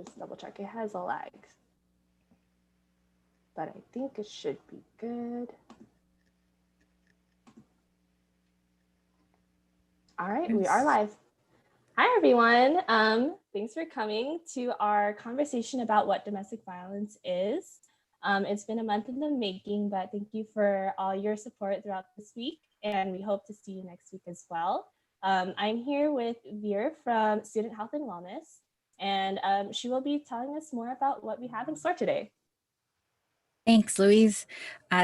just double check. It has a lag, but I think it should be good. All right, we are live. Hi, everyone. Thanks for coming to our conversation about what domestic violence is. It's been a month in the making, but thank you for all your support throughout this week, and we hope to see you next week as well. I'm here with Veer from Student Health and Wellness, and she will be telling us more about what we have in store today. Thanks, Louise.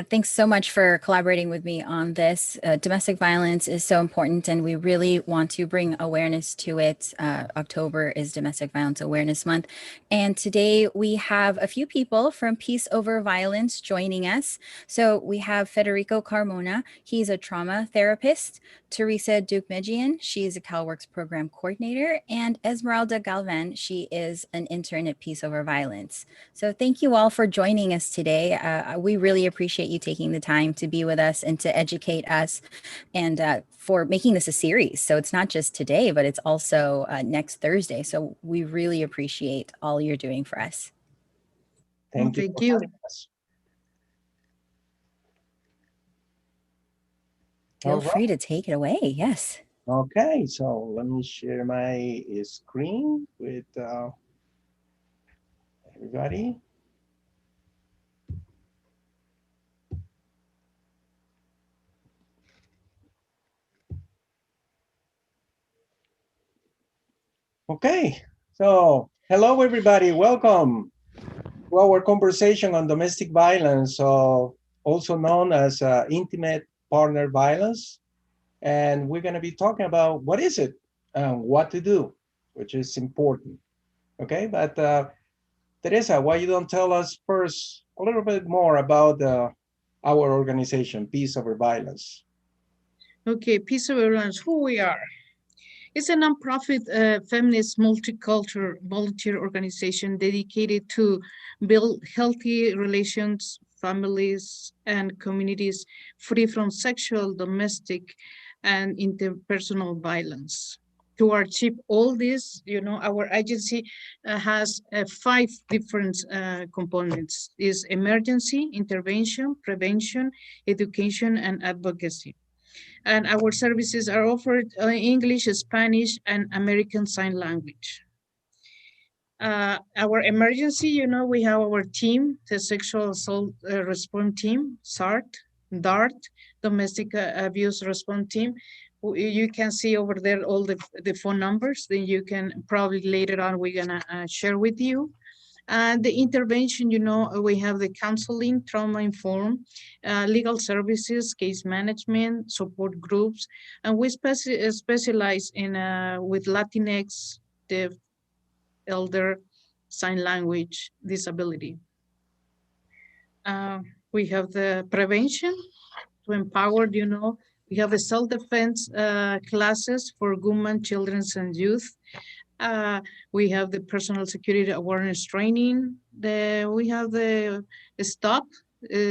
Thanks so much for collaborating with me on this. Domestic violence is so important, and we really want to bring awareness to it. October is Domestic Violence Awareness Month. And today we have a few people from Peace Over Violence joining us. So we have Federico Carmona. He's a trauma therapist. Teresa Dukmejian, she's a CalWorks program coordinator. And Esmeralda Galvan, she is an intern at Peace Over Violence. So thank you all for joining us today. We really appreciate you taking the time to be with us and to educate us, and for making this a series. So it's not just today, but it's also next Thursday. So we really appreciate all you're doing for us. Thank you. Feel free to take it away. Yes. Okay, so let me share my screen with everybody. Okay, so hello everybody, welcome to our conversation on domestic violence, also known as intimate partner violence. And we're gonna be talking about what is it and what to do, which is important, okay? But Teresa, why you don't tell us first a little bit more about our organization, Peace Over Violence? Okay, Peace Over Violence, who we are. It's a nonprofit feminist multicultural volunteer organization dedicated to build healthy relations, families, and communities free from sexual, domestic, and interpersonal violence. To achieve all this, our agency has 5 different components: is emergency, intervention, prevention, education, and advocacy. And our services are offered in English, Spanish, and American Sign Language. Our emergency, we have our team, the Sexual Assault Response Team, SART, DART, Domestic Abuse Response Team. You can see over there all the phone numbers. Then you can probably later on, we're gonna share with you. The intervention, we have the counseling, trauma-informed, legal services, case management, support groups, and we specialize in with Latinx, deaf, elder, sign language, disability. We have the prevention to empower, we have the self-defense classes for women, children, and youth. We have the personal security awareness training. We have the STOP,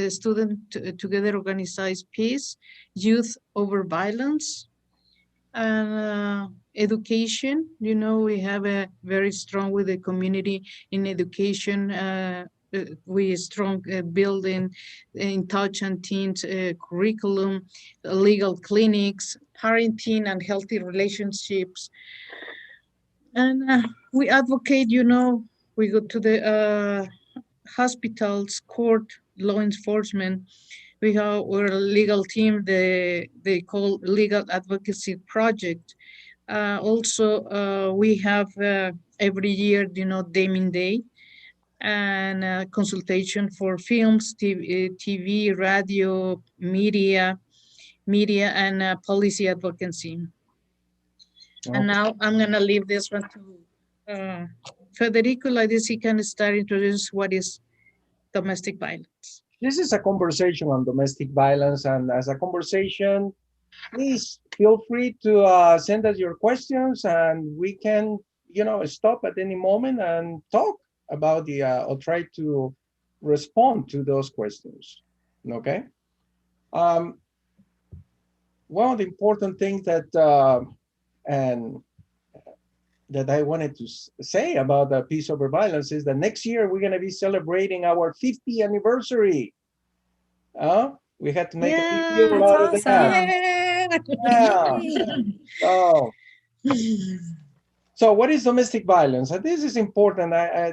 Student Together Organized Peace, Youth Over Violence, and education. We have a very strong with the community in education. We strong building in touch and teens curriculum, legal clinics, parenting and healthy relationships. And we advocate, we go to the hospitals, court, law enforcement. We have our legal team, they call Legal Advocacy Project. Also, we have every year, Damien Day, and consultation for films, TV, radio, media, and policy advocacy. Okay. And now I'm gonna leave this one to Federico, like this, he can start introduce what is domestic violence. This is a conversation on domestic violence, and as a conversation, please feel free to send us your questions, and we can, stop at any moment and talk about or try to respond to those questions, okay? One of the important things that, and that I wanted to say about the Peace Over Violence is that next year we're going to be celebrating our 50th anniversary. We had to make a big deal Yeah, out of That's that. awesome. Yeah. Yay. So what is domestic violence? And this is important. I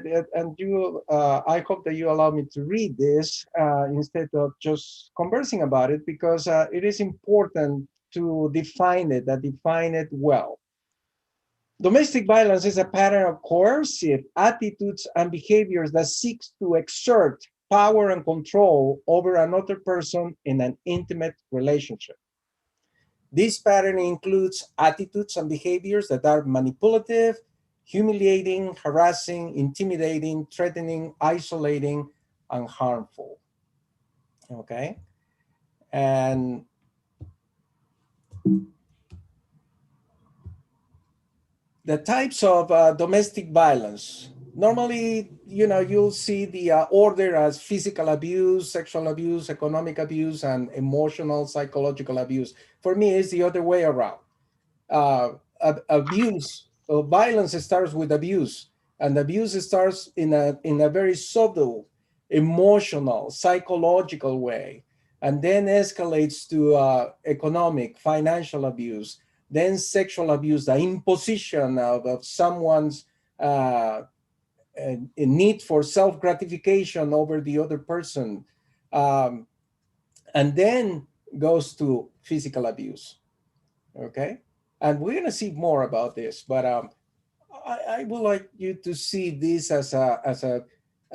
hope that you allow me to read this instead of just conversing about it, because it is important to define it well. Domestic violence is a pattern of coercive attitudes and behaviors that seeks to exert power and control over another person in an intimate relationship. This pattern includes attitudes and behaviors that are manipulative, humiliating, harassing, intimidating, threatening, isolating, and harmful. Okay? And the types of domestic violence. Normally, you'll see the order as physical abuse, sexual abuse, economic abuse, and emotional, psychological abuse. For me, it's the other way around. Abuse, violence starts with abuse, and abuse starts in a very subtle, emotional, psychological way, and then escalates to economic, financial abuse, then sexual abuse, the imposition of someone's a need for self-gratification over the other person, and then goes to physical abuse. Okay, and we're going to see more about this, but I would like you to see this as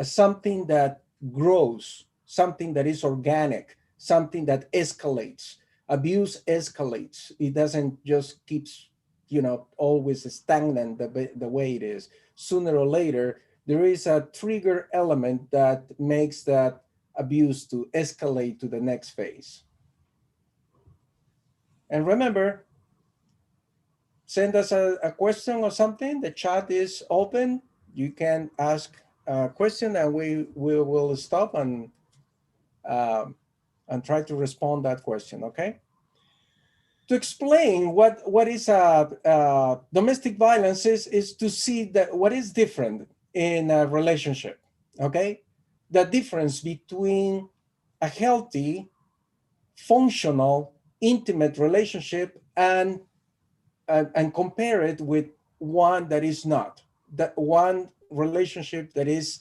something that grows, something that is organic, something that escalates. Abuse escalates. It doesn't just keeps, always stagnant the way it is. Sooner or later, there is a trigger element that makes that abuse to escalate to the next phase. And remember, send us a question or something. The chat is open. You can ask a question and we will stop and try to respond that question, okay? To explain what is domestic violence is to see that what is different in a relationship, okay? The difference between a healthy, functional, intimate relationship and compare it with one that is not, that one relationship that is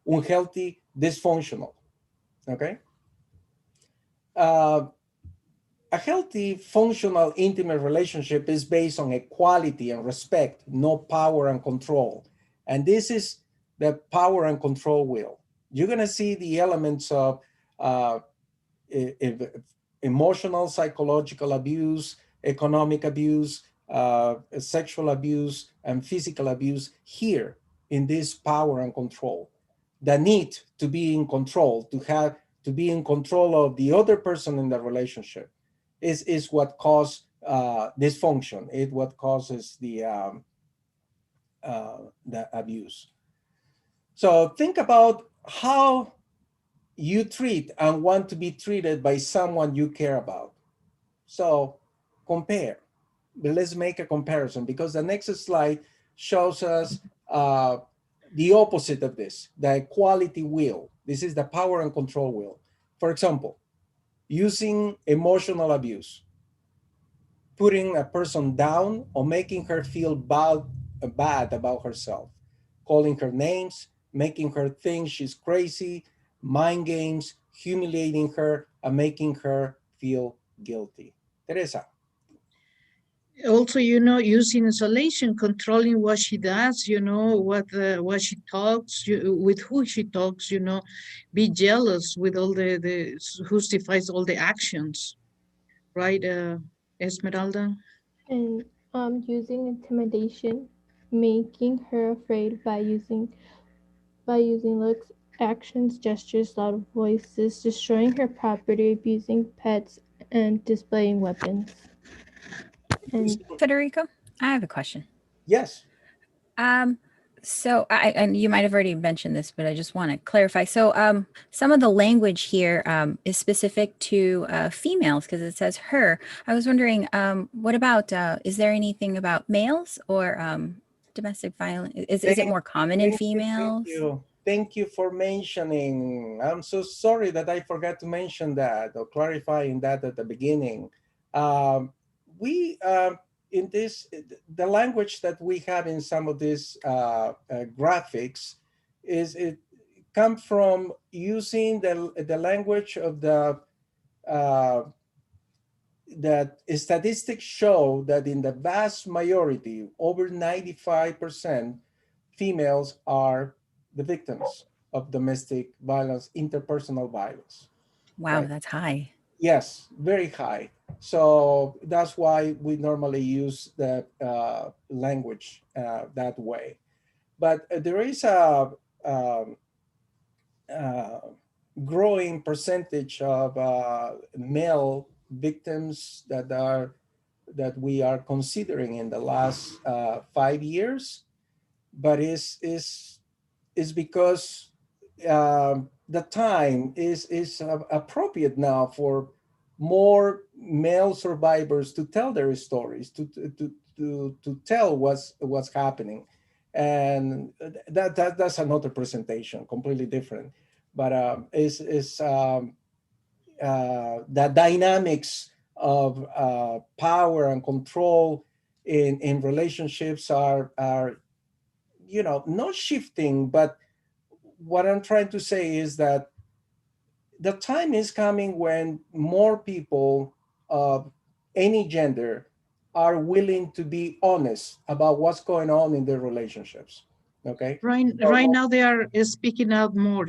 unhealthy, dysfunctional. Okay. A healthy, functional, intimate relationship is based on equality and respect, no power and control. And this is the power and control wheel. You're going to see the elements of emotional, psychological abuse, economic abuse, sexual abuse, and physical abuse here in this power and control. The need to be in control, to be in control of the other person in the relationship is what causes dysfunction. It's what causes the abuse. So think about how you treat and want to be treated by someone you care about. So compare. But let's make a comparison, because the next slide shows us the opposite of this, the equality wheel. This is the power and control wheel. For example, using emotional abuse, putting a person down or making her feel bad about herself, calling her names, making her think she's crazy, mind games, humiliating her, and making her feel guilty. Teresa. Also, using isolation, controlling what she does, what she talks, with who she talks, be jealous with all the justifies all the actions, right, Esmeralda? And using intimidation, making her afraid by using looks, actions, gestures, loud voices, destroying her property, abusing pets, and displaying weapons. And Federico, I have a question. Yes. So and you might have already mentioned this, but I just want to clarify. So some of the language here is specific to females because it says her. I was wondering, what about, is there anything about males, or domestic violence? Is it more common in females? Thank you for mentioning. I'm so sorry that I forgot to mention that or clarifying that at the beginning. We in this the language that we have in some of these graphics is it come from using the language of the that statistics show that in the vast majority, over 95%, females are the victims of domestic violence, interpersonal violence. Wow, right? That's high. Yes, very high. So that's why we normally use the language that way. But there is a uh, growing percentage of male victims that we are considering in the last 5 years, but is because the time is appropriate now for more male survivors to tell their stories, to tell what's happening, and that's another presentation, completely different. But the dynamics of power and control in relationships are not shifting, but what I'm trying to say is that the time is coming when more people of any gender are willing to be honest about what's going on in their relationships. Okay. Right now they are speaking out more.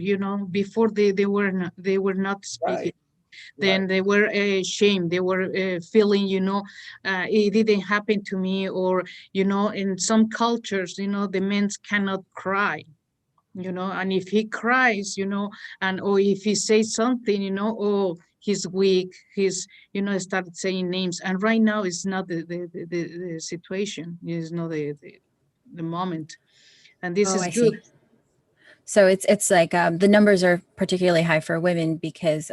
Before they were not speaking. Right. Then they were ashamed. They were feeling, it didn't happen to me, or in some cultures, the men cannot cry. And if he cries, and or if he says something, oh, he's weak, he's, started saying names. And right now it's not the situation, it's not the moment. And this is I good. see. So it's like the numbers are particularly high for women because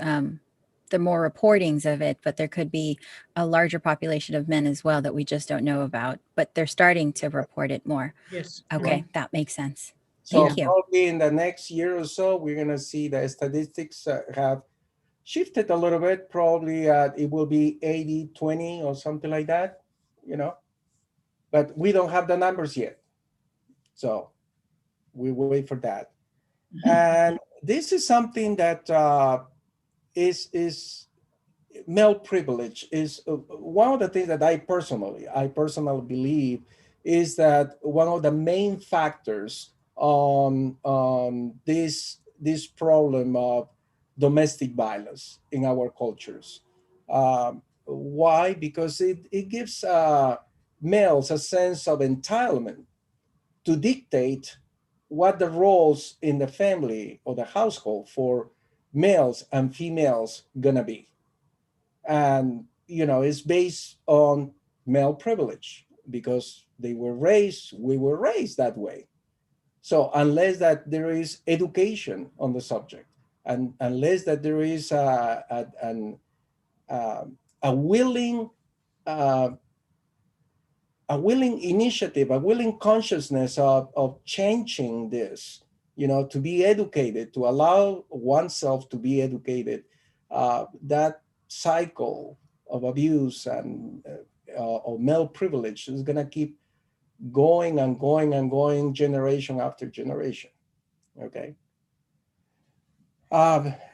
there are more reportings of it, but there could be a larger population of men as well that we just don't know about, but they're starting to report it more. Yes. Okay, that makes sense. So Thank you. probably in the next year or so, we're going to see the statistics have shifted a little bit. Probably it will be 80-20 or something like that, but we don't have the numbers yet. So we will wait for that. And this is something that is male privilege is one of the things that I personally believe is that one of the main factors on this problem of domestic violence in our cultures. Why? Because it gives males a sense of entitlement to dictate what the roles in the family or the household for males and females gonna be. And it's based on male privilege because we were raised that way. So unless that there is education on the subject, and unless that there is a willing uh, a willing initiative, a willing consciousness of changing this, to be educated, to allow oneself to be educated, that cycle of abuse and of male privilege is going to keep going and going and going generation after generation. Okay.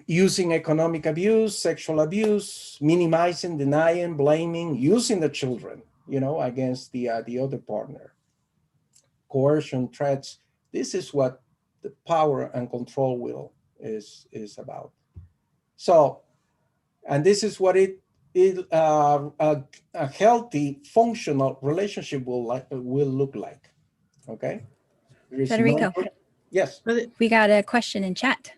Using economic abuse, sexual abuse, minimizing, denying, blaming, using the children, against the other partner, coercion, threats. This is what the power and control will is about. So, and this is what a healthy, functional relationship will look like. Okay. Federico, yes. We got a question in chat.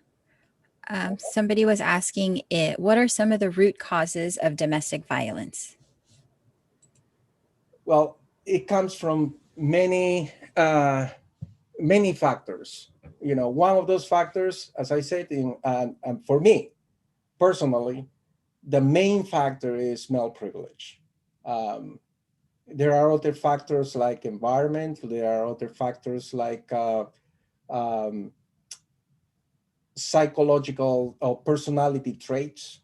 Somebody was asking what are some of the root causes of domestic violence? Well, it comes from many factors. One of those factors, as I said, and for me personally, the main factor is male privilege. There are other factors like environment. There are other factors like um, psychological or personality traits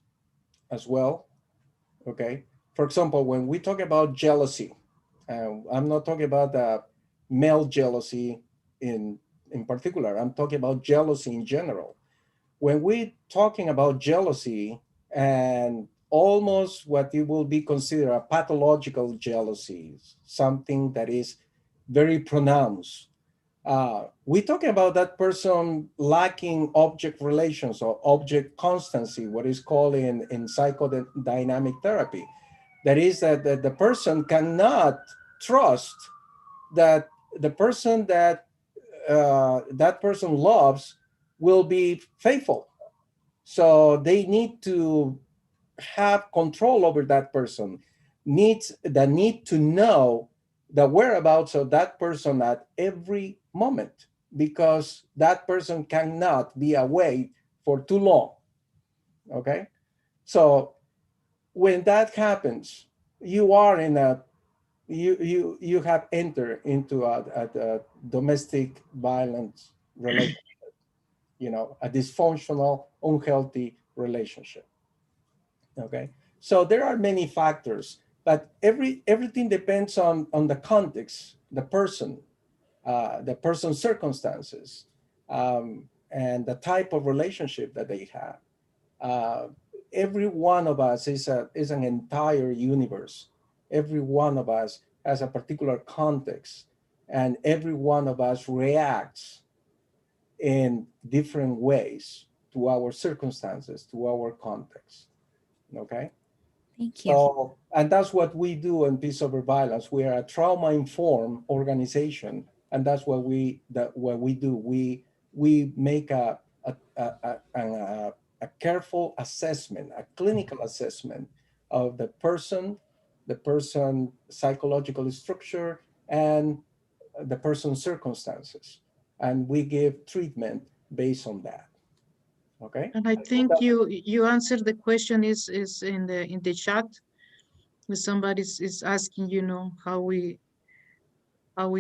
as well. Okay. For example, when we talk about jealousy, I'm not talking about male jealousy in particular. I'm talking about jealousy in general. When we're talking about jealousy and almost what it will be considered a pathological jealousy, something that is very pronounced, we talk about that person lacking object relations or object constancy, what is called in psychodynamic therapy. That is that the person cannot trust that the person that person loves will be faithful. So they need to have control over that person, needs the need to know the whereabouts of that person at every moment, because that person cannot be away for too long. Okay. So when that happens, you are in a you have entered into a domestic violence relationship, a dysfunctional, unhealthy relationship. Okay, so there are many factors, but everything depends on the context, the person's circumstances, and the type of relationship that they have. Uh, every one of us is an entire universe. Every one of us has a particular context, and every one of us reacts in different ways to our circumstances, to our context. Okay. Thank you. So, and that's what we do in Peace Over Violence. We are a trauma-informed organization, and that's what we do. We make a careful assessment, a clinical assessment of the person psychological structure, and the person's circumstances, and we give treatment based on that. Okay. And I think you answered the question is in the chat. Somebody is asking, how we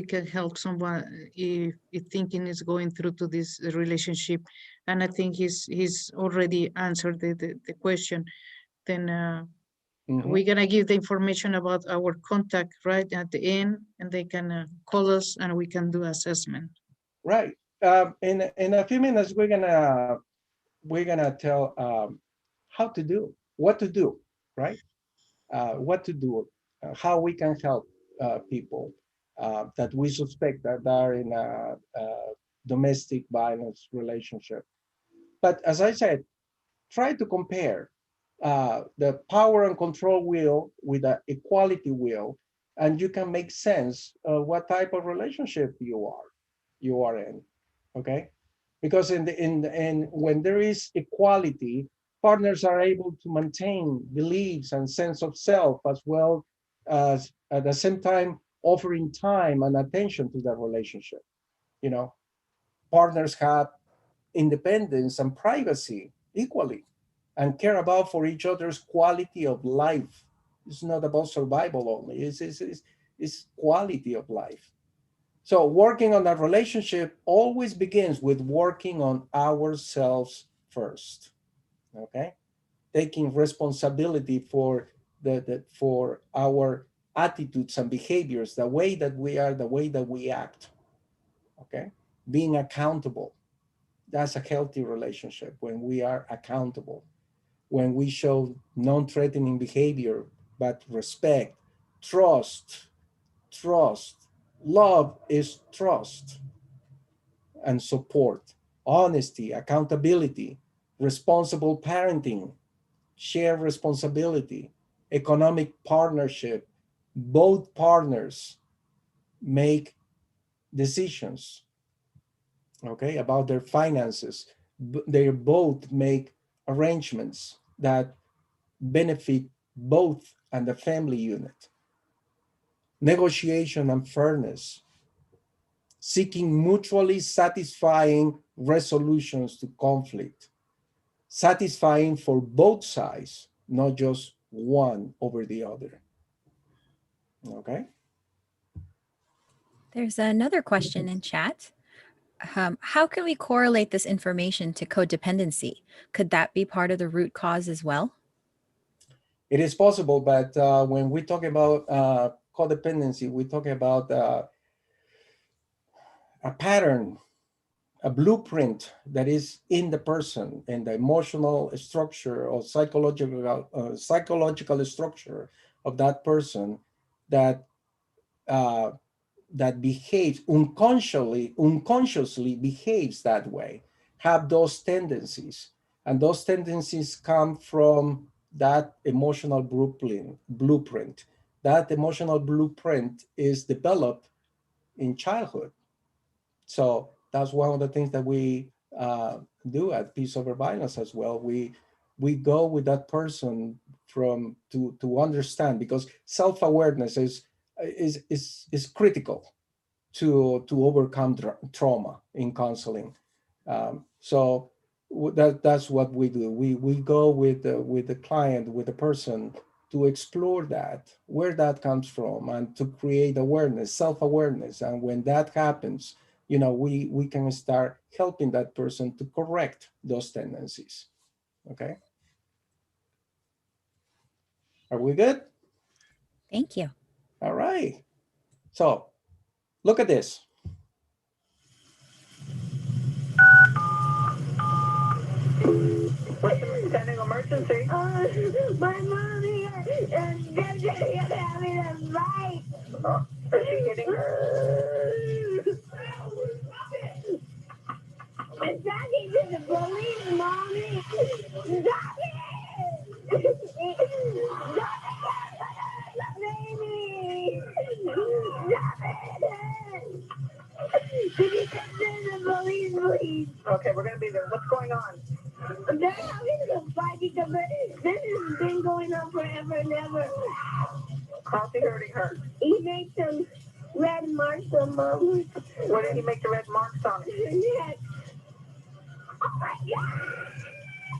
can help someone if thinking is going through to this relationship, and I think he's already answered the question. Then we're gonna give the information about our contact right at the end, and they can call us and we can do assessment. Right. In a few minutes, we're gonna tell how to do, what to do, right? What to do, how we can help people that we suspect that are in a domestic violence relationship. But as I said, try to compare the power and control wheel with the equality wheel, and you can make sense of what type of relationship you are in. Okay, because in when there is equality, partners are able to maintain beliefs and sense of self, as well as at the same time offering time and attention to the relationship. You know, partners have independence and privacy equally, and care about for each other's quality of life. It's not about survival only. It's quality of life. So working on that relationship always begins with working on ourselves first. Okay, taking responsibility for for our attitudes and behaviors, the way that we are, the way that we act. Okay, being accountable. That's a healthy relationship when we are accountable, when we show non-threatening behavior, but respect, trust, trust. Love is trust and support, honesty, accountability, responsible parenting, shared responsibility, economic partnership. Both partners make decisions, okay, about their finances. They both make arrangements that benefit both and the family unit. Negotiation and fairness, seeking mutually satisfying resolutions to conflict, satisfying for both sides, not just one over the other. Okay, There's another question in chat. How can we correlate this information to codependency? Could that be part of the root cause as well? It is possible, but when we talk about codependency, we talk about a pattern, a blueprint that is in the person and the emotional structure or psychological structure of that person that uh, that behaves unconsciously behaves that way, have those tendencies, and those tendencies come from that emotional blueprint. That emotional blueprint is developed in childhood. So that's one of the things that we do at Peace Over Violence as well. We go with that person from to understand, because self-awareness is critical to overcome trauma in counseling. So that's what we do. We go with the client, with the person, to explore that, where that comes from, and to create awareness, self-awareness. And when that happens, we can start helping that person to correct those tendencies. Okay. Are we good? Thank you. All right. So look at this. Standing emergency. My mommy and JJ are having a fight. Is she hitting her? I'm talking to the police, mommy. Stop it! Baby! Stop it! Could you send the police, please? Okay, we're gonna be there. What's going on? They're having a fight because this has been going on forever and ever. How's he hurting her? He made some red marks on Mom. What did he make the red marks on? Yes. Oh my God!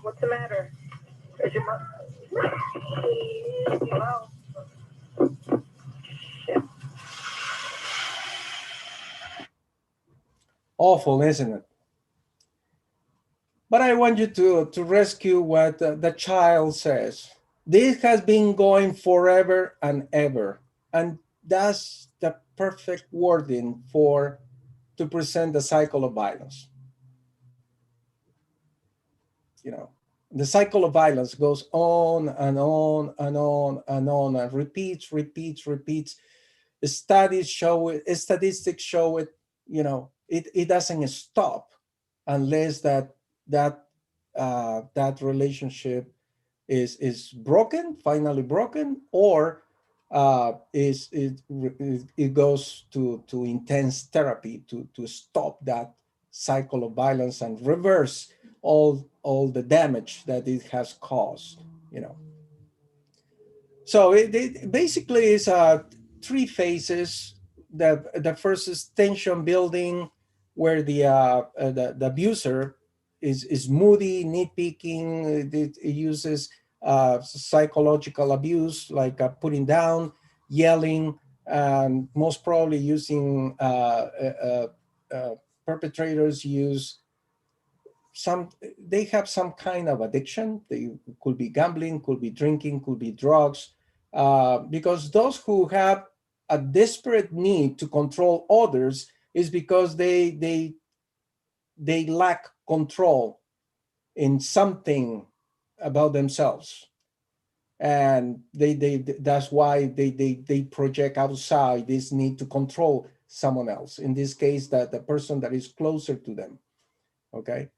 What's the matter? Is your mom? Hello? Awful, isn't it? But I want you to rescue what the child says. This has been going forever and ever. And that's the perfect wording to present the cycle of violence. The cycle of violence goes on and on and on and on and repeats. Studies show it, statistics show it, it doesn't stop unless that relationship is broken, finally broken, or it goes to intense therapy to stop that cycle of violence and reverse all the damage that it has caused. So it basically is three phases. The first is tension building, where the abuser is moody, nitpicking. It uses psychological abuse, like putting down, yelling, and most probably using perpetrators use they have some kind of addiction. They could be gambling, could be drinking, could be drugs, because those who have a desperate need to control others is because they lack control in something about themselves, and that's why they project outside this need to control someone else, in this case that the person that is closer to them. Okay.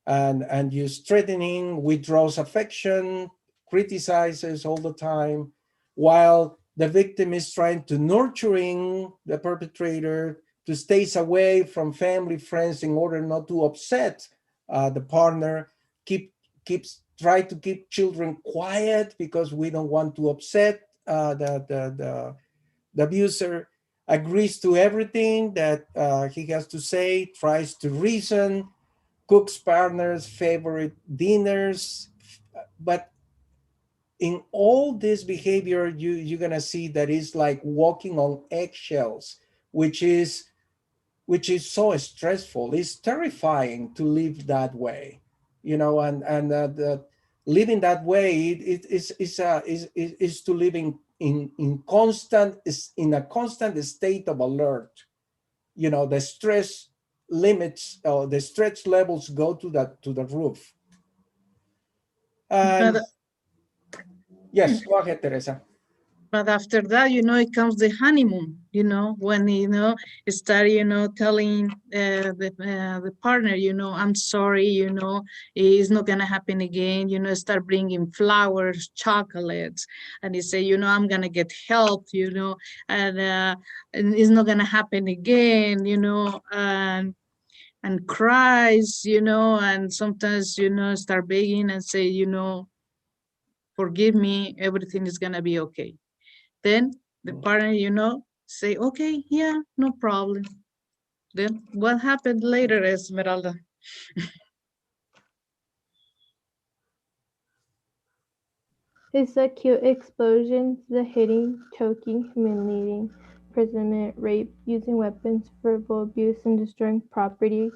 And use threatening, withdraws affection, criticizes all the time, while the victim is trying to nurturing the perpetrator, to stay away from family, friends, in order not to upset the partner, try to keep children quiet because we don't want to upset the abuser, agrees to everything that he has to say, tries to reason, cooks partners' favorite dinners. But in all this behavior, you're gonna see that it's like walking on eggshells which is so stressful. It's terrifying to live that way, and living that way is to live in a constant state of alert. The stress limits or the stress levels go to the roof. And But yes, go ahead, Teresa. But after that, it comes the honeymoon, when, start, telling the partner, I'm sorry, it's not going to happen again, start bringing flowers, chocolates, and he say, I'm going to get help, and it's not going to happen again, and cries, and sometimes, start begging and say, forgive me, everything is going to be okay. Then the partner, say, okay, yeah, no problem. Then what happened later, Esmeralda? It's the acute explosions, the hitting, choking, humiliating, imprisonment, rape, using weapons, verbal abuse, and destroying property.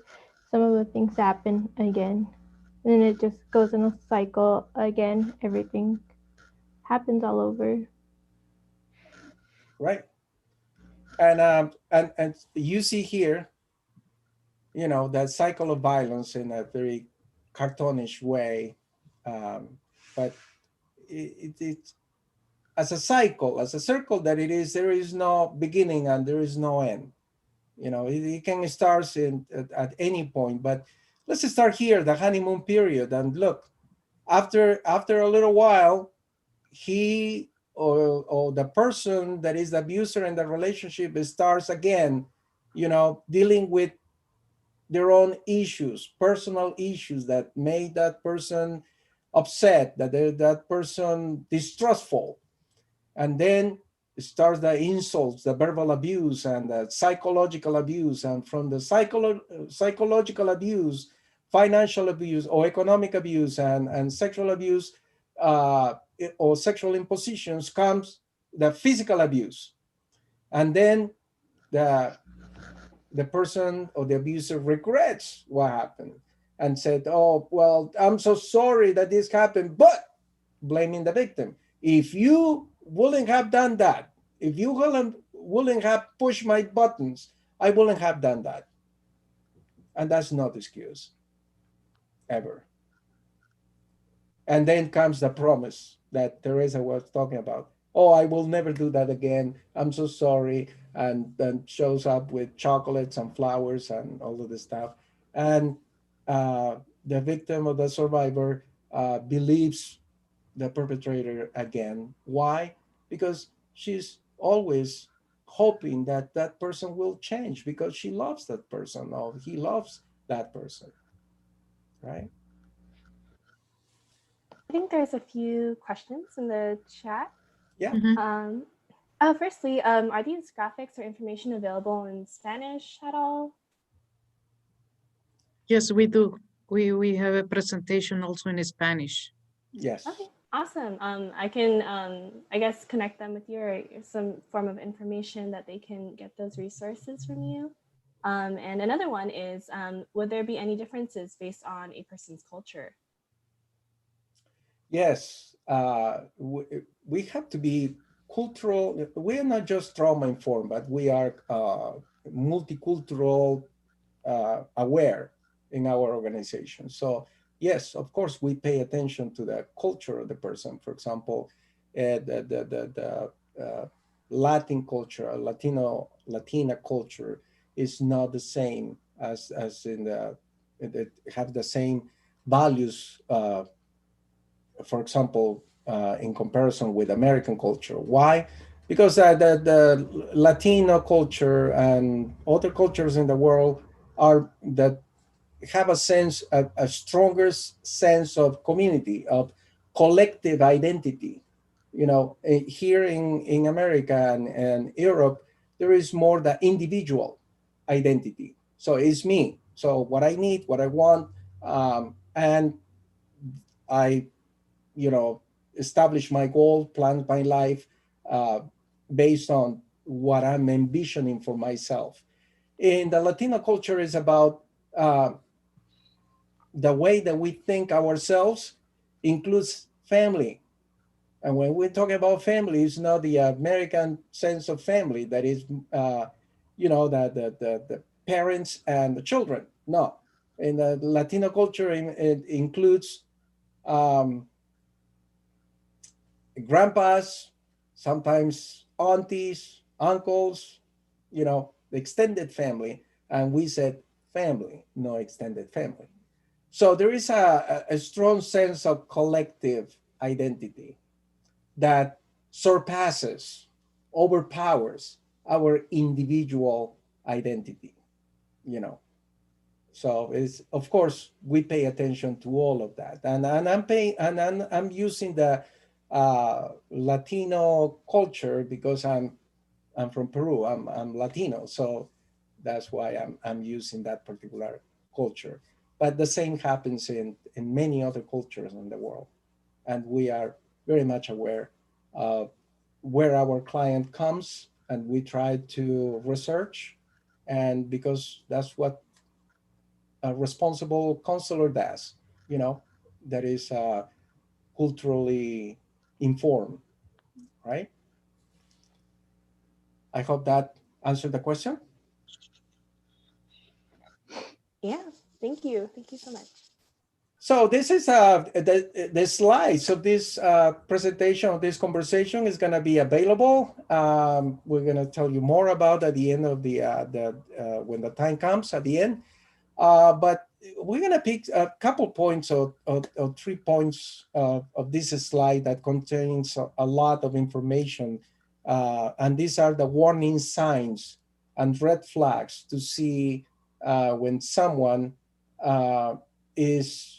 Some of the things happen again. And it just goes in a cycle again. Everything happens all over. Right. And you see here, that cycle of violence in a very cartoonish way, but it's as a cycle, as a circle that it is. There is no beginning and there is no end. It can start at any point. But let's start here, the honeymoon period, and look, after a little while, he or the person that is the abuser in the relationship starts again, dealing with their own issues, personal issues that made that person upset, that person distrustful. And then starts the insults, the verbal abuse, and the psychological abuse. And from the psychological abuse, financial abuse, or economic abuse, and sexual abuse, or sexual impositions, comes the physical abuse. And then the person or the abuser regrets what happened and said, oh, well, I'm so sorry that this happened, but blaming the victim. If you wouldn't have done that, if you wouldn't have pushed my buttons, I wouldn't have done that. And that's not excuse, ever. And then comes the promise that Teresa was talking about. Oh, I will never do that again. I'm so sorry. And then shows up with chocolates and flowers and all of this stuff. And the victim or the survivor believes the perpetrator again. Why? Because she's always hoping that that person will change because she loves that person or he loves that person, right? I think there's a few questions in the chat. Yeah. Firstly, are these graphics or information available in Spanish at all? Yes, we do. We have a presentation also in Spanish. Yes. Okay, awesome. I can, I guess, connect them with you or some form of information that they can get those resources from you. And another one is, would there be any differences based on a person's culture? Yes. We have to be cultural. We are not just trauma informed, but we are multicultural aware in our organization. So yes, of course, we pay attention to the culture of the person. For example, the Latin culture, Latina culture is not the same as in it have the same values. For example, in comparison with American culture. Why? Because the Latino culture and other cultures in the world are that have a stronger sense of community, of collective identity. Here in America and Europe, there is more the individual identity. So it's me. So what I need, what I want, and I, establish my goal, plan my life based on what I'm envisioning for myself. In the Latino culture is about the way that we think ourselves includes family. And when we talk about family, it's not the American sense of family that is, the parents and the children. No, in the Latino culture, it includes um, grandpas, sometimes aunties, uncles, the extended family. And we said family, no extended family. So there is a strong sense of collective identity that surpasses, overpowers our individual identity, you know. So it's, of course, we pay attention to all of that, and I'm using the Latino culture because I'm from Peru. I'm Latino, so that's why I'm using that particular culture. But the same happens in many other cultures in the world, and we are very much aware of where our client comes, and we try to research, and because that's what a responsible counselor does, that is culturally informed, right? I hope that answered the question. Yeah, thank you. Thank you so much. So this is the slides of this presentation of this conversation is going to be available. We're going to tell you more about at the end of when the time comes at the end. But we're going to pick a couple points or 3 points of this slide that contains a lot of information. And these are the warning signs and red flags to see when someone uh, is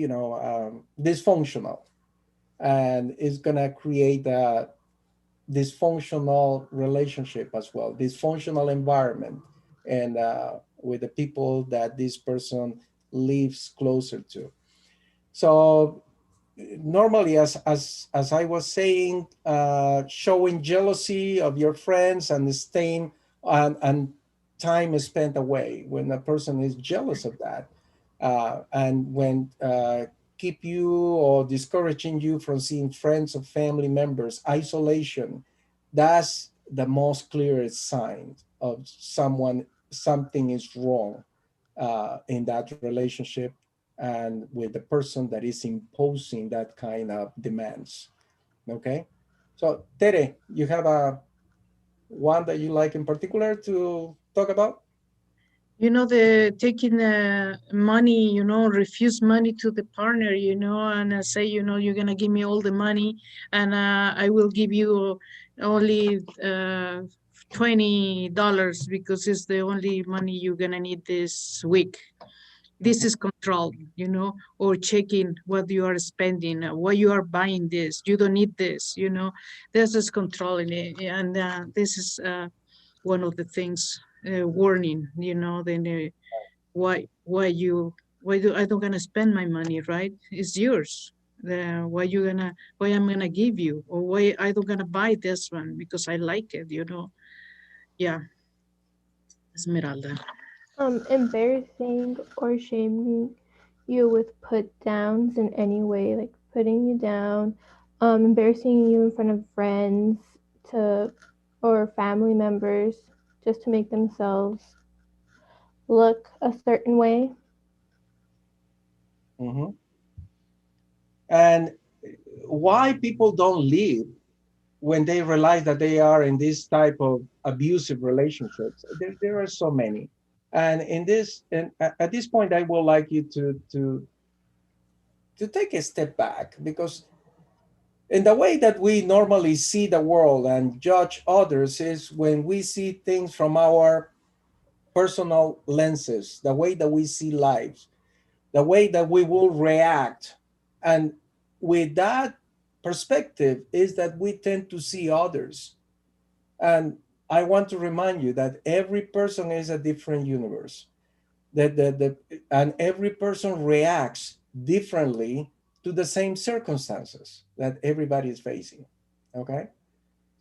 dysfunctional, and is going to create a dysfunctional relationship as well, dysfunctional environment, and with the people that this person lives closer to. So normally, as I was saying, showing jealousy of your friends and staying and time is spent away when a person is jealous of that, and when keep you or discouraging you from seeing friends or family members, isolation, that's the most clearest sign of something is wrong in that relationship and with the person that is imposing that kind of demands. Okay, so Tere, you have a one that you like in particular to talk about? The taking money, refuse money to the partner, and say, you're going to give me all the money, and I will give you only $20 because it's the only money you're going to need this week. This is control, or checking what you are spending, why you are buying this. You don't need this, This is controlling it. And this is one of the things, warning, then why do I don't gonna spend my money, right? It's yours. Why I'm gonna give you, or why I don't gonna buy this one because I like it, Yeah, Esmeralda. Embarrassing or shaming you with put downs in any way, like putting you down, embarrassing you in front of friends to or family members just to make themselves look a certain way. Mm-hmm. And why people don't leave when they realize that they are in this type of abusive relationships? There are so many. And at this point, I would like you to take a step back, because in the way that we normally see the world and judge others is when we see things from our personal lenses, the way that we see life, the way that we will react. And with that perspective is that we tend to see others. And I want to remind you that every person is a different universe. And every person reacts differently to the same circumstances that everybody is facing. Okay?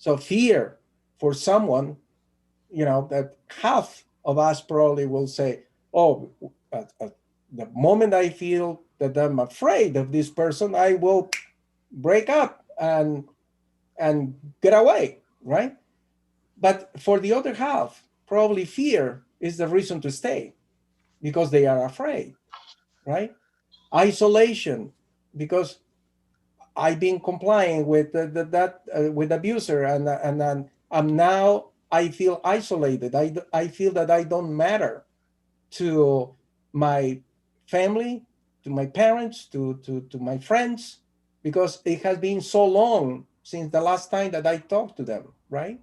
So fear for someone, that half of us probably will say, oh, at the moment I feel that I'm afraid of this person, I will break up and get away, right? But for the other half, probably fear is the reason to stay because they are afraid, right? Isolation, because I've been complying with that with abuser, and I'm now I feel isolated. I feel that I don't matter to my family, to my parents, to my friends, because it has been so long since the last time that I talked to them, right?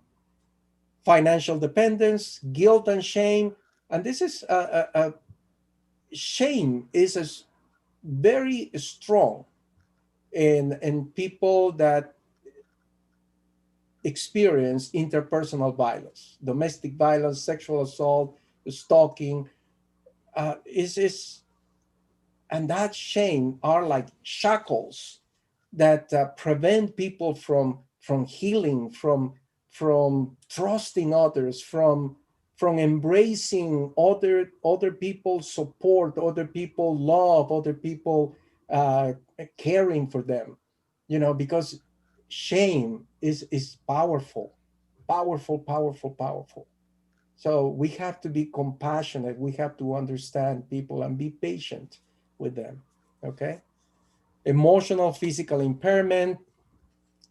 Financial dependence, guilt and shame. And this is shame is very strong in people that experience interpersonal violence, domestic violence, sexual assault, stalking. Is And that shame are like shackles that prevent people from healing, from trusting others, from embracing other people's support, other people love, other people uh, caring for them, because shame is powerful, powerful, powerful, powerful. So we have to be compassionate. We have to understand people and be patient with them. Okay. Emotional, physical impairment,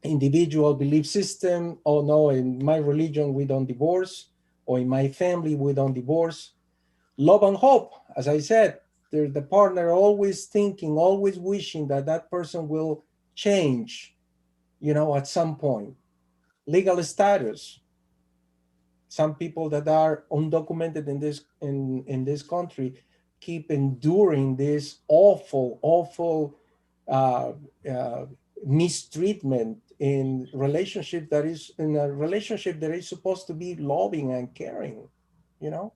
individual belief system. Oh no, in my religion we don't divorce, or in my family we don't divorce. Love and hope, as I said, the partner always thinking, always wishing that that person will change, at some point. Legal status. Some people that are undocumented in this country keep enduring this awful, awful uh, uh, mistreatment in a relationship that is supposed to be loving and caring, you know.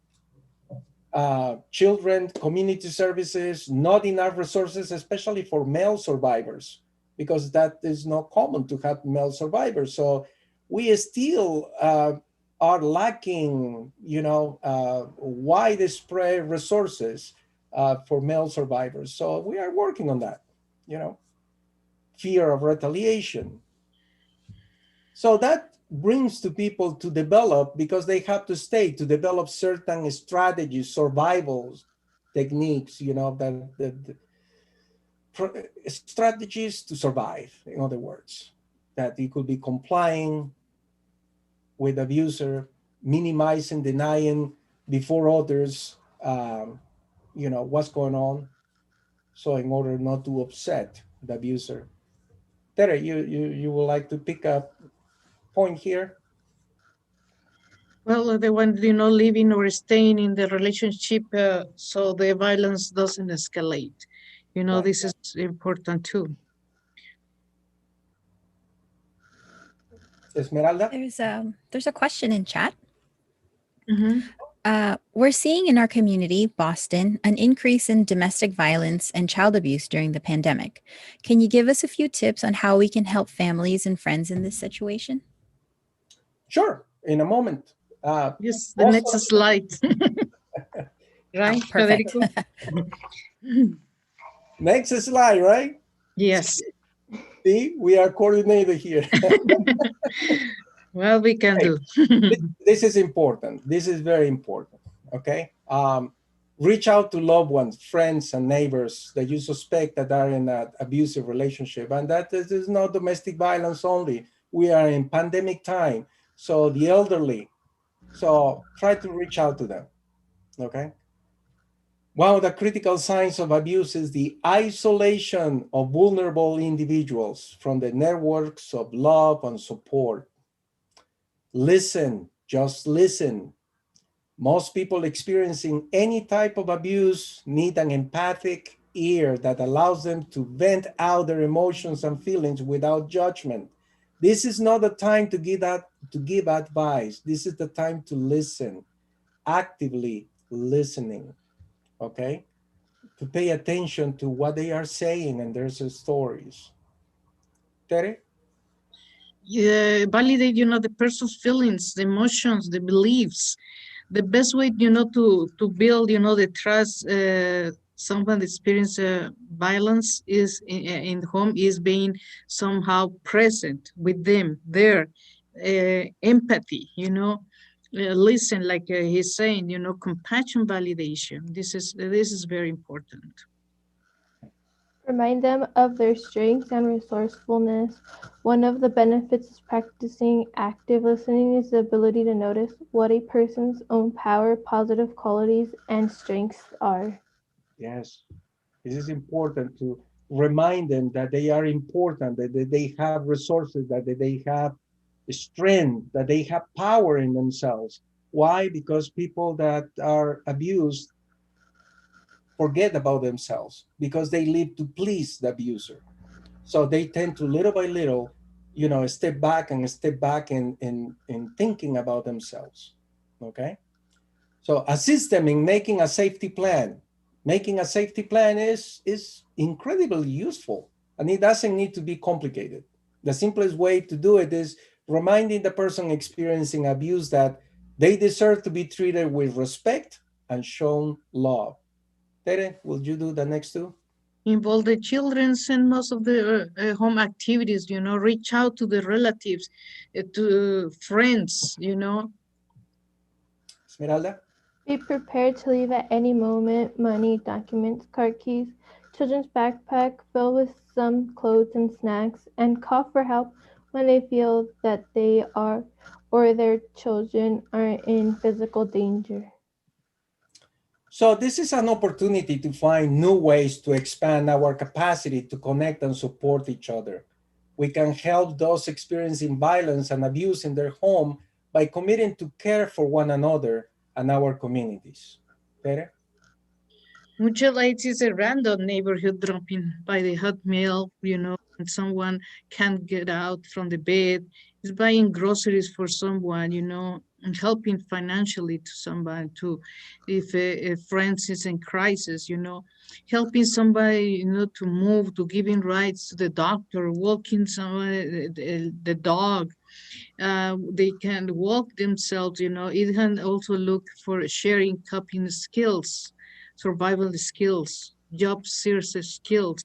Children, community services, not enough resources, especially for male survivors, because that is not common to have male survivors. So we still are lacking, widespread resources for male survivors. So we are working on that, fear of retaliation. So that brings to people to develop, because they have to stay, to develop certain strategies, survival techniques, strategies to survive, in other words, that it could be complying with abuser, minimizing, denying before others, what's going on. So in order not to upset the abuser. Tere, you would like to pick up point here? Well, the one, living or staying in the relationship so the violence doesn't escalate. Right. This is important too. Esmeralda? There's a question in chat. Mhm. We're seeing in our community, Boston, an increase in domestic violence and child abuse during the pandemic. Can you give us a few tips on how we can help families and friends in this situation? Sure, in a moment. Yes, the next slide. Right, Perfect. Federico? Next slide, right? Yes. See, we are coordinated here. Well, we can do. This is important. This is very important. Okay. Reach out to loved ones, friends, and neighbors that you suspect that are in an abusive relationship. And that is not domestic violence only. We are in pandemic time. So the elderly. So try to reach out to them. Okay. One of the critical signs of abuse is the isolation of vulnerable individuals from the networks of love and support. Listen, just listen. Most people experiencing any type of abuse need an empathic ear that allows them to vent out their emotions and feelings without judgment. This is not the time to give advice. This is the time to listen, actively listening, okay? To pay attention to what they are saying and their stories. Tere? validate, the person's feelings, the emotions, the beliefs. The best way, to build, the trust, someone experience violence is in the home is being somehow present with them, there, empathy, listen, like he's saying, compassion, validation. This is very important. Remind them of their strengths and resourcefulness. One of the benefits of practicing active listening is the ability to notice what a person's own power, positive qualities, and strengths are. Yes, this is important to remind them that they are important, that they have resources, that they have strength, that they have power in themselves. Why? Because people that are abused forget about themselves because they live to please the abuser. So they tend to little by little, step back in thinking about themselves. Okay. So assist them in making a safety plan. Making a safety plan is incredibly useful, and it doesn't need to be complicated. The simplest way to do it is reminding the person experiencing abuse that they deserve to be treated with respect and shown love. Tere, will you do the next two? Involve the children and most of the home activities, reach out to the relatives, to friends, Esmeralda? Be prepared to leave at any moment money, documents, car keys, children's backpack filled with some clothes and snacks, and call for help when they feel that they are or their children are in physical danger. So this is an opportunity to find new ways to expand our capacity to connect and support each other. We can help those experiencing violence and abuse in their home by committing to care for one another and our communities. Tere? Mutual aids is a random neighborhood dropping by the hot meal, when someone can't get out from the bed. It's buying groceries for someone, and helping financially to someone too. If a friend is in crisis, helping somebody, to move, to giving rides to the doctor, walking somebody, the dog. They can walk themselves, it can also look for sharing coping skills, survival skills, job search skills.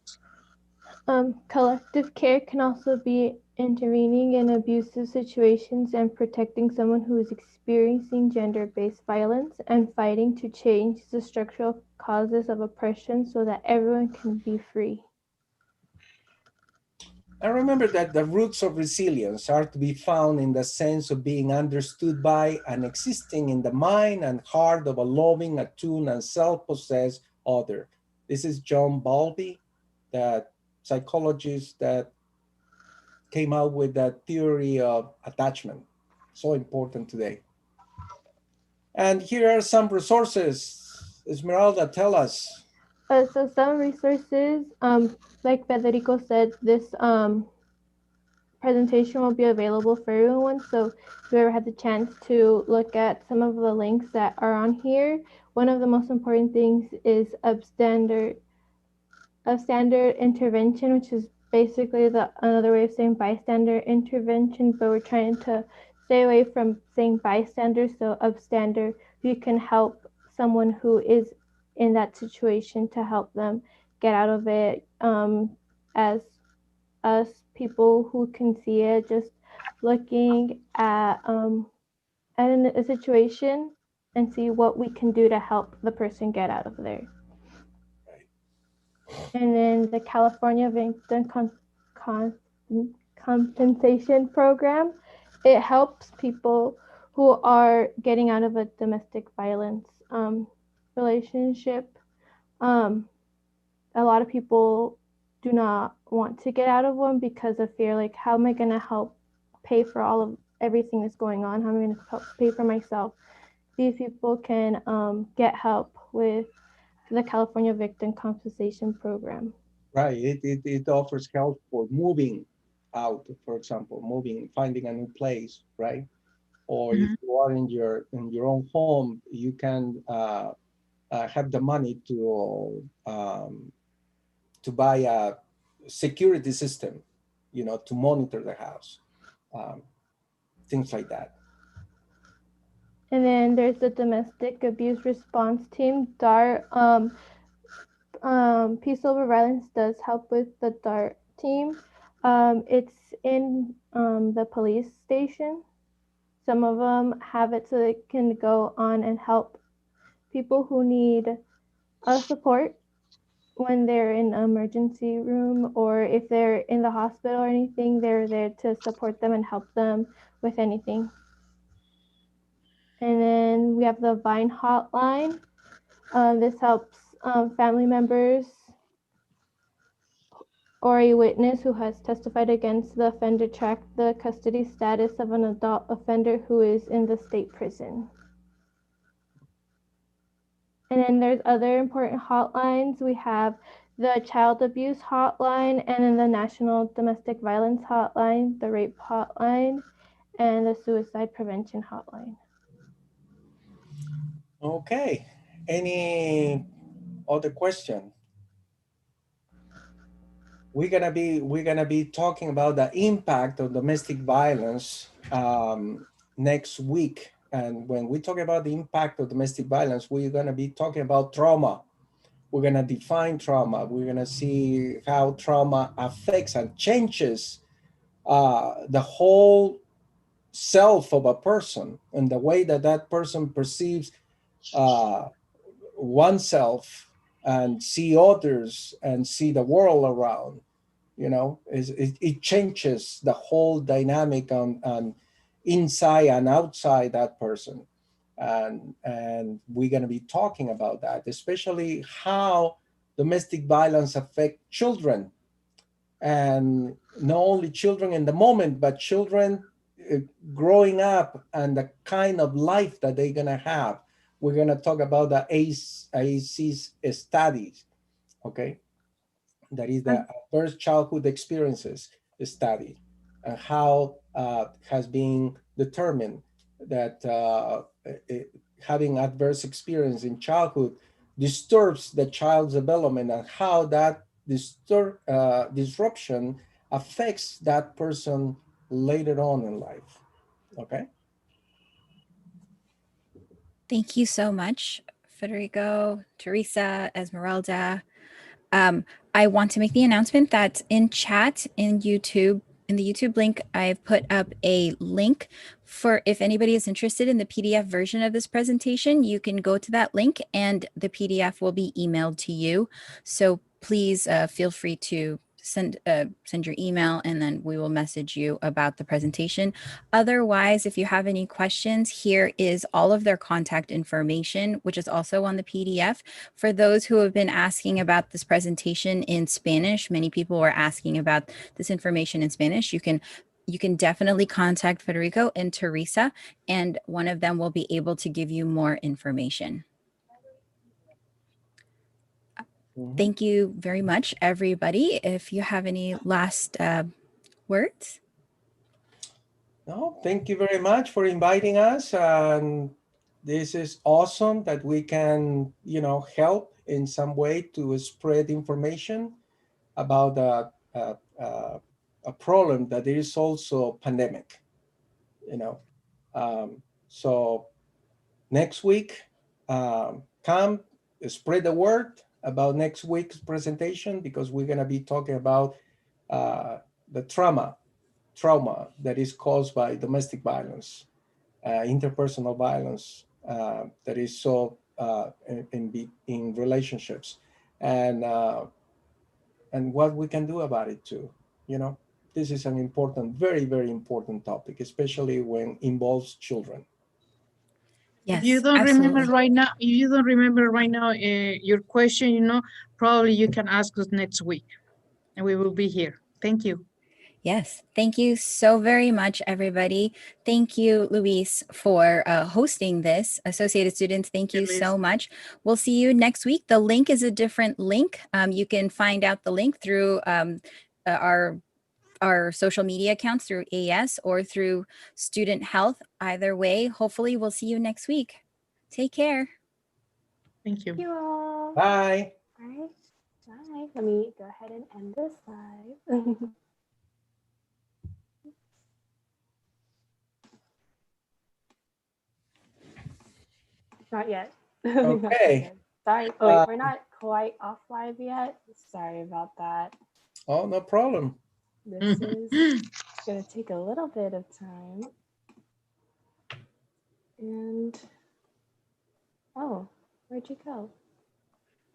Collective care can also be intervening in abusive situations and protecting someone who is experiencing gender-based violence and fighting to change the structural causes of oppression so that everyone can be free. And remember that the roots of resilience are to be found in the sense of being understood by and existing in the mind and heart of a loving, attuned, and self-possessed other. This is John Bowlby, that psychologist that came out with that theory of attachment. So important today. And here are some resources. Esmeralda, tell us. So some resources, like Federico said, this presentation will be available for everyone. So if you ever had the chance to look at some of the links that are on here, one of the most important things is substandard intervention, which is basically another way of saying bystander intervention, but we're trying to stay away from saying bystander. So upstander, you can help someone who is in that situation to help them get out of it. As us people who can see it, just looking at a situation and see what we can do to help the person get out of there. And then the California Victim Compensation Program, it helps people who are getting out of a domestic violence relationship. A lot of people do not want to get out of one because of fear, like how am I going to help pay for all of everything that's going on? How am I going to help pay for myself? These people can get help with the California Victim Compensation Program. Right, it offers help for moving out, for example, finding a new place, right? Or if you are in your own home, you can have the money to buy a security system, to monitor the house. things like that. And then there's the domestic abuse response team, DART. Peace Over Violence does help with the DART team. It's in the police station. Some of them have it so they can go on and help people who need support when they're in an emergency room, or if they're in the hospital or anything, they're there to support them and help them with anything. And then we have the Vine hotline. This helps family members or a witness who has testified against the offender track the custody status of an adult offender who is in the state prison. And then there's other important hotlines. We have the child abuse hotline, and then the national domestic violence hotline, the rape hotline, and the suicide prevention hotline. Okay. Any other question? We're gonna be talking about the impact of domestic violence next week. And when we talk about the impact of domestic violence, we're gonna be talking about trauma. We're gonna define trauma. We're gonna see how trauma affects and changes the whole self of a person and the way that that person perceives oneself and see others and see the world around. You know, it changes the whole dynamic on inside and outside that person. And we're going to be talking about that, especially how domestic violence affect children, and not only children in the moment, but children growing up and the kind of life that they're going to have. We're going to talk about the ACE's studies, okay? That is the Adverse Childhood Experiences study, and how has been determined that having adverse experience in childhood disturbs the child's development, and how that disruption affects that person later on in life. Okay. Thank you so much, Federico, Teresa, Esmeralda. I want to make the announcement that in chat in YouTube, in the YouTube link, I've put up a link for if anybody is interested in the PDF version of this presentation, you can go to that link and the PDF will be emailed to you. So please feel free to send your email, and then we will message you about the presentation. Otherwise, if you have any questions, here is all of their contact information, which is also on the PDF. For those who have been asking about this presentation in Spanish, many people were asking about this information in Spanish. You can definitely contact Federico and Teresa, and one of them will be able to give you more information. Thank you very much, everybody. If you have any last words. No, thank you very much for inviting us. And this is awesome that we can, help in some way to spread information about a problem that is also pandemic, So next week, come spread the word about next week's presentation, because we're going to be talking about the trauma that is caused by domestic violence, interpersonal violence that is so in relationships, and what we can do about it too. This is an important, very, very important topic, especially when involves children. Yes, if you don't remember right now, your question, probably you can ask us next week and we will be here. Thank you. Yes, thank you so very much, everybody. Thank you, Luis, for hosting this. Associated students, thank you so much. We'll see you next week. The link is a different link. You can find out the link through our social media accounts, through AS or through Student Health. Either way, hopefully we'll see you next week. Take care. Thank you. Thank you all. Bye. All right. Bye. Let me go ahead and end this live. Not yet. Okay. Sorry. Oh, wait, we're not quite off live yet. Sorry about that. Oh, no problem. This is going to take a little bit of time. And, oh, where'd you go?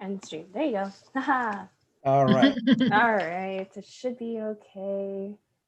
End stream. There you go. Haha. All right. All right. It should be okay.